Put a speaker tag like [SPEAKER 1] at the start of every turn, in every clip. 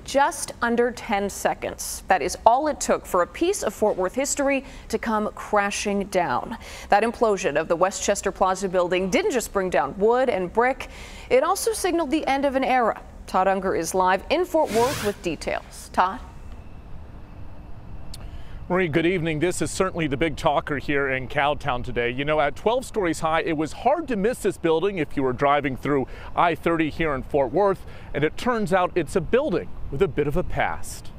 [SPEAKER 1] just under 10 seconds. That is all it took for a piece of Fort Worth history to come crashing down. That implosion of the Westchester Plaza building didn't just bring down wood and brick, it also signaled the end of an era. Todd Unger is live in Fort Worth with details. Todd?
[SPEAKER 2] Marie, good evening. This is certainly the big talker here in Cowtown today. You know, at 12 stories high, it was hard to miss this building if you were driving through I-30 here in Fort Worth, and it turns out it's a building with a bit of a past.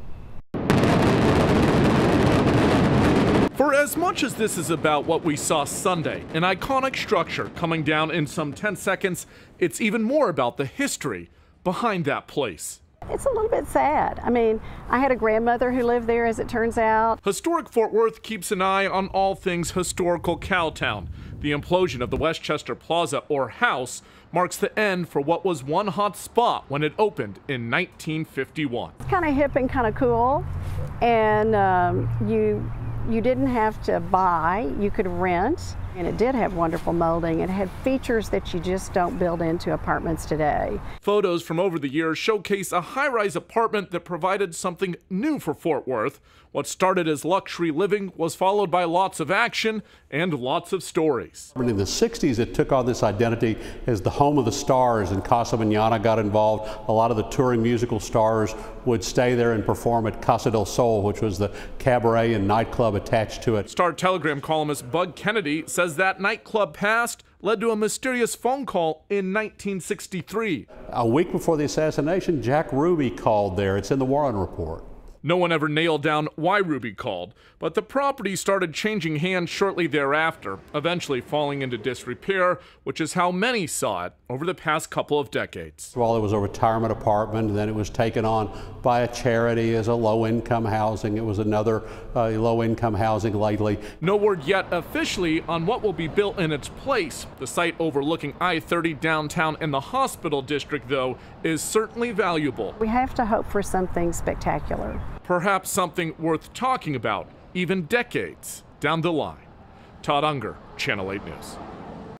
[SPEAKER 2] For as much as this is about what we saw Sunday, an iconic structure coming down in some 10 seconds, it's even more about the history behind that place.
[SPEAKER 3] It's a little bit sad. I mean, I had a grandmother who lived there, as it turns out.
[SPEAKER 2] Historic Fort Worth keeps an eye on all things historical Cowtown. The implosion of the Westchester Plaza, or house, marks the end for what was one hot spot when it opened in 1951.
[SPEAKER 3] It's kind of hip and kind of cool, and you didn't have to buy, you could rent. And it did have wonderful molding. It had features that you just don't build into apartments today.
[SPEAKER 2] Photos from over the years showcase a high-rise apartment that provided something new for Fort Worth. What started as luxury living was followed by lots of action and lots of stories.
[SPEAKER 4] In the 60s, it took on this identity as the home of the stars, and Casa Manana got involved. A lot of the touring musical stars would stay there and perform at Casa del Sol, which was the cabaret and nightclub attached to it.
[SPEAKER 2] Star Telegram columnist Bud Kennedy says that nightclub past led to a mysterious phone call in 1963.
[SPEAKER 4] A week before the assassination, Jack Ruby called there. It's in the Warren Report.
[SPEAKER 2] No one ever nailed down why Ruby called, but the property started changing hands shortly thereafter, eventually falling into disrepair, which is how many saw it over the past couple of decades.
[SPEAKER 4] Well, it was a retirement apartment, and then it was taken on by a charity as a low-income housing. It was another low-income housing lately.
[SPEAKER 2] No word yet officially on what will be built in its place. The site overlooking I-30 downtown and the hospital district, though, is certainly valuable.
[SPEAKER 3] We have to hope for something spectacular.
[SPEAKER 2] Perhaps something worth talking about, even decades down the line. Todd Unger, Channel 8 News.